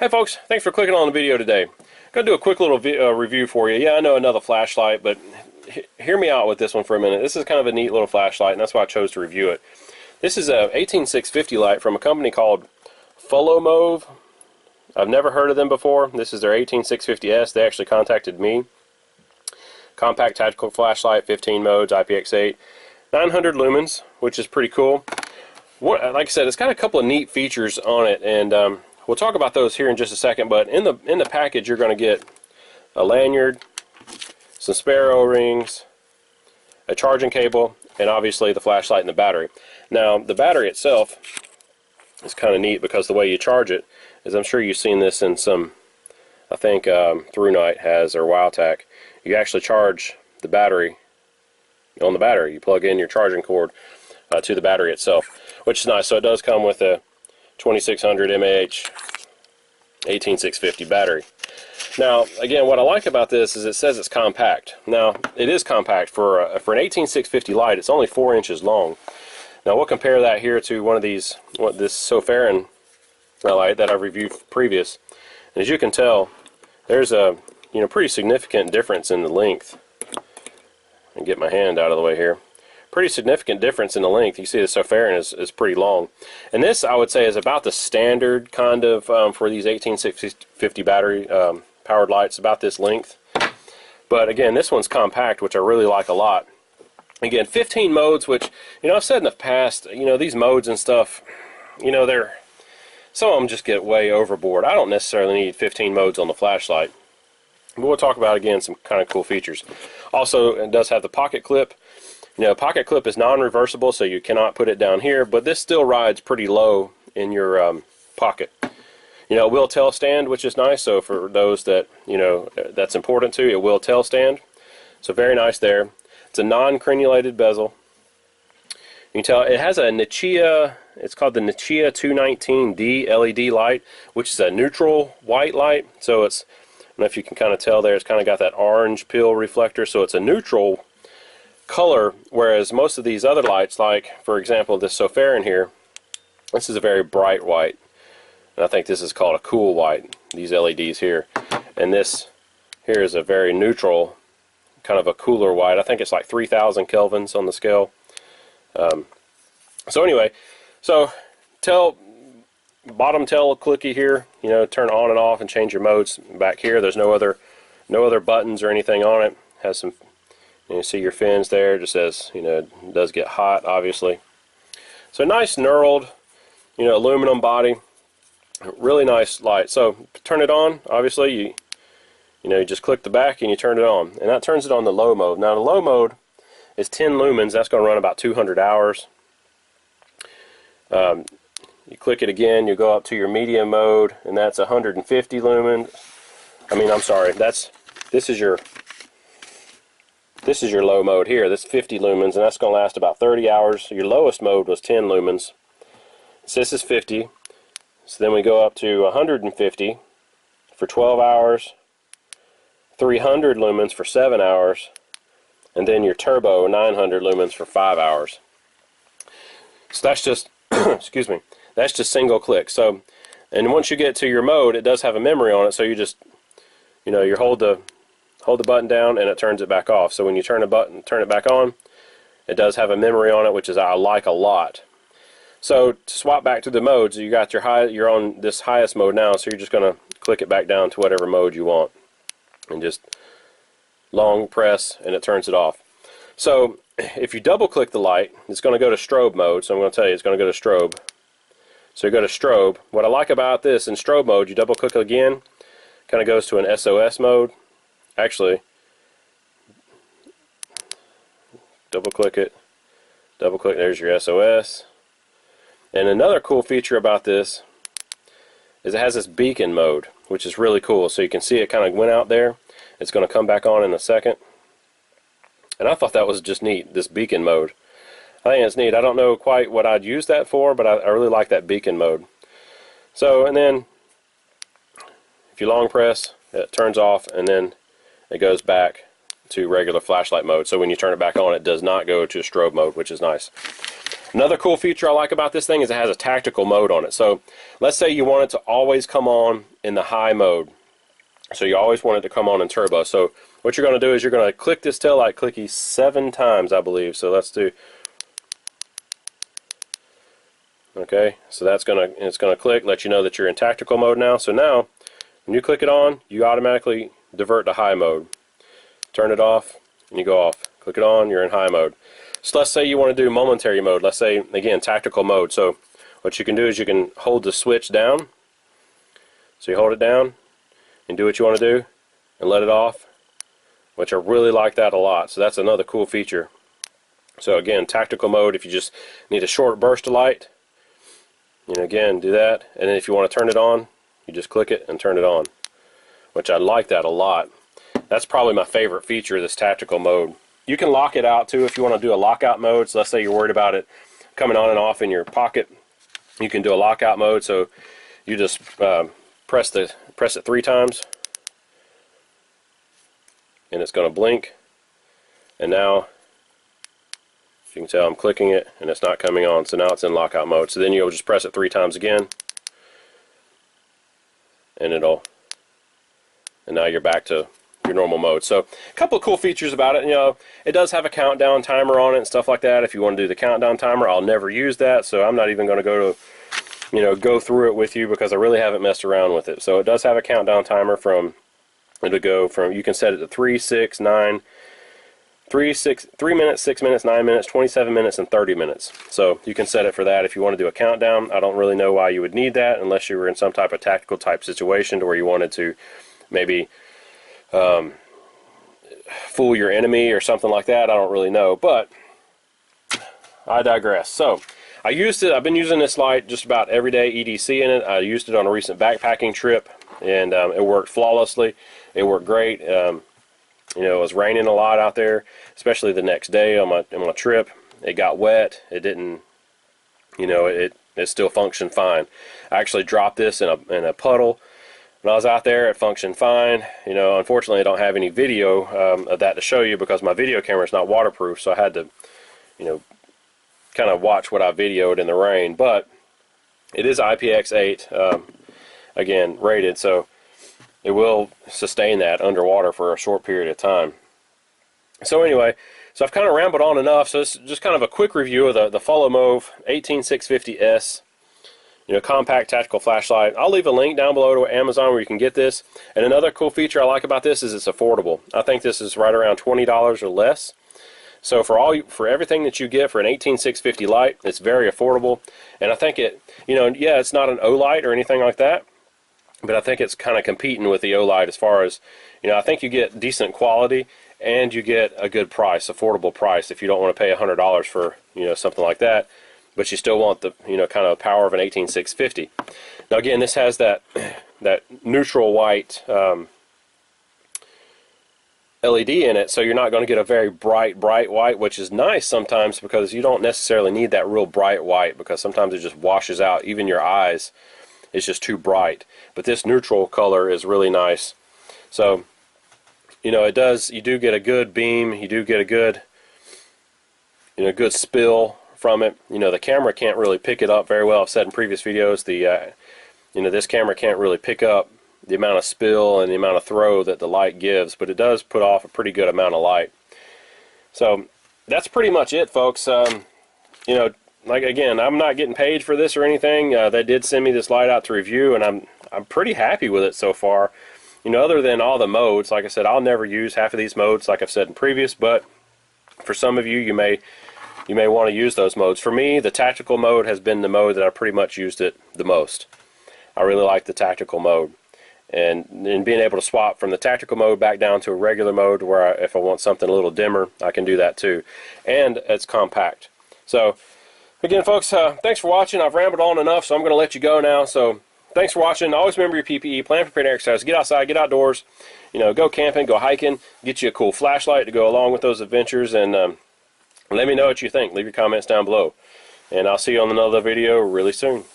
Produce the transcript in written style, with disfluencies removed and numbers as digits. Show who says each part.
Speaker 1: Hey folks, thanks for clicking on the video today. Gonna do a quick little review for you. Yeah, I know, another flashlight, but hear me out with this one for a minute. This is kind of a neat little flashlight, and that's why I chose to review it. This is a 18650 light from a company called FOLOMOV. I've never heard of them before. This is their 18650S. They actually contacted me. Compact tactical flashlight, 15 modes, IPX8, 900 lumens, which is pretty cool. Like I said, it's got a couple of neat features on it, and we'll talk about those here in just a second. But in the package, you're going to get a lanyard, some spare O-rings, a charging cable, and obviously the flashlight and the battery. Now, the battery itself is kind of neat because the way you charge it is, I'm sure you've seen this in some, I think Through Night has, or Wildtac. You actually charge the battery on the battery. You plug in your charging cord to the battery itself, which is nice. So it does come with a 2600 mAh 18650 battery. Now, again, what I like about this is it says it's compact. Now, it is compact for an 18650 light. It's only 4 inches long. Now, we'll compare that here to one of these, this Sofarin light that I've reviewed previous. And as you can tell, there's a pretty significant difference in the length. And get my hand out of the way here. Pretty significant difference in the length. You see the Sofarin is pretty long. And this, I would say, is about the standard kind of for these 18650 battery powered lights, about this length. But again, this one's compact, which I really like a lot. Again, 15 modes, which, I've said in the past, these modes and stuff, some of them just get way overboard. I don't necessarily need 15 modes on the flashlight. But we'll talk about, again, some kind of cool features. Also, it does have the pocket clip. Pocket clip is non-reversible, so you cannot put it down here, but this still rides pretty low in your pocket. It will tail stand, which is nice, so for those that, that's important to, it will tail stand. So very nice there. It's a non-crenulated bezel. You can tell it has a Nichia, it's called the Nichia 219D LED light, which is a neutral white light. So it's, I don't know if you can kind of tell there, it's kind of got that orange peel reflector, so it's a neutral color, whereas most of these other lights, like for example this Sofarin here, this is a very bright white, and I think this is called a cool white, these LEDs here, and this here is a very neutral, kind of a cooler white. I think it's like 3000 kelvins on the scale. So anyway, so bottom tail clicky here, turn on and off and change your modes. Back here there's no other buttons or anything on it. Has some, you see your fins there, just says, it does get hot, obviously. So nice knurled, aluminum body, really nice light. So turn it on, obviously, you just click the back and you turn it on. And that turns it on the low mode. Now the low mode is 10 lumens, that's going to run about 200 hours. You click it again, you go up to your medium mode, and that's 150 lumens. I'm sorry, this is your low mode here. That's 50 lumens, and that's going to last about 30 hours. So your lowest mode was 10 lumens. So this is 50. So then we go up to 150 for 12 hours, 300 lumens for 7 hours, and then your turbo 900 lumens for 5 hours. So that's just, excuse me, that's just single click. So, and once you get to your mode, it does have a memory on it, so you just, you hold the button down and it turns it back off. So when you turn it back on, it does have a memory on it, which is I like a lot. So to swap back to the modes, you got you're on this highest mode now, so you're just going to click it back down to whatever mode you want and just long press and it turns it off. So if you double click the light, it's going to go to strobe mode. So I'm going to tell you, it's going to go to strobe. So you go to strobe. What I like about this, in strobe mode, you double click again, kind of goes to an SOS mode. Actually, double click it, double click, there's your SOS. And another cool feature about this is it has this beacon mode, which is really cool. So you can see it kind of went out there. It's going to come back on in a second. And I thought that was just neat, this beacon mode. I think it's neat. I don't know quite what I'd use that for, but I really like that beacon mode. So, and then if you long press, it turns off, and then it goes back to regular flashlight mode. So when you turn it back on, it does not go to strobe mode, which is nice. Another cool feature I like about this thing is it has a tactical mode on it. So let's say you want it to always come on in the high mode. So you always want it to come on in turbo. So what you're going to do is you're going to click this taillight clicky 7 times, I believe. So let's do. Okay, so it's going to click, let you know that you're in tactical mode now. So now, when you click it on, you automatically divert to high mode. Turn it off, and you go off. Click it on, you're in high mode. So let's say you want to do momentary mode. Let's say, again, tactical mode. So what you can do is you can hold the switch down. So you hold it down and do what you want to do and let it off, which I really like that a lot. So that's another cool feature. So again, tactical mode, if you just need a short burst of light, you know, again, do that. And then if you want to turn it on, you just click it and turn it on, which I like that a lot. That's probably my favorite feature of this tactical mode. You can lock it out too if you want to do a lockout mode. So let's say you're worried about it coming on and off in your pocket. You can do a lockout mode. So you just press it 3 times, and it's going to blink. And now you can tell I'm clicking it, and it's not coming on. So now it's in lockout mode. So then you'll just press it 3 times again, and now you're back to your normal mode. So a couple of cool features about it. You know, it does have a countdown timer on it and stuff like that. If you want to do the countdown timer, I'll never use that, so I'm not even going to go through it with you because I really haven't messed around with it. So it does have a countdown timer from you can set it to 3, 6, 9, 3 minutes, 6 minutes, 9 minutes, 27 minutes, and 30 minutes. So you can set it for that if you want to do a countdown. I don't really know why you would need that unless you were in some type of tactical type situation to where you wanted to maybe fool your enemy or something like that. I don't really know, but I digress. So I used it. I've been using this light just about every day, EDC in it. I used it on a recent backpacking trip, and it worked flawlessly. It worked great. You know, it was raining a lot out there, especially the next day on my trip. It got wet. It didn't, you know, it still functioned fine. I actually dropped this in a puddle. When I was out there, it functioned fine. You know, unfortunately, I don't have any video of that to show you because my video camera is not waterproof, so I had to, you know, kind of watch what I videoed in the rain. But it is IPX8, again, rated, so it will sustain that underwater for a short period of time. So anyway, so I've kind of rambled on enough, so this is just kind of a quick review of the FOLOMOV 18650S. You know, compact tactical flashlight. I'll leave a link down below to Amazon where you can get this. And another cool feature I like about this is it's affordable. I think this is right around $20 or less. So for everything that you get for an 18650 light, it's very affordable. And I think it, you know, yeah, it's not an O-light or anything like that, but I think it's kind of competing with the O-light as far as, you know, I think you get decent quality and you get a good price, affordable price, if you don't want to pay $100 for, you know, something like that. But you still want the, you know, kind of power of an 18650. Now again, this has that neutral white LED in it, so you're not going to get a very bright white, which is nice sometimes because you don't necessarily need that real bright white because sometimes it just washes out. Even your eyes, it's just too bright. But this neutral color is really nice. So, you know, you do get a good beam, you do get a good, you know, good spill from it. You know, the camera can't really pick it up very well. I've said in previous videos, you know, this camera can't really pick up the amount of spill and the amount of throw that the light gives, but it does put off a pretty good amount of light. So that's pretty much it, folks. You know, like again, I'm not getting paid for this or anything. They did send me this light out to review, and I'm pretty happy with it so far. You know, other than all the modes, like I said, I'll never use half of these modes, like I've said in previous, but for some of you, you may want to use those modes. For me, the tactical mode has been the mode that I pretty much used it the most. I really like the tactical mode. And being able to swap from the tactical mode back down to a regular mode where if I want something a little dimmer, I can do that too. And it's compact. So, again, folks, thanks for watching. I've rambled on enough, so I'm going to let you go now. So, thanks for watching. Always remember your PPE. Plan, prepare, and exercise. Get outside, get outdoors. You know, go camping, go hiking. Get you a cool flashlight to go along with those adventures. And let me know what you think. Leave your comments down below. And I'll see you on another video really soon.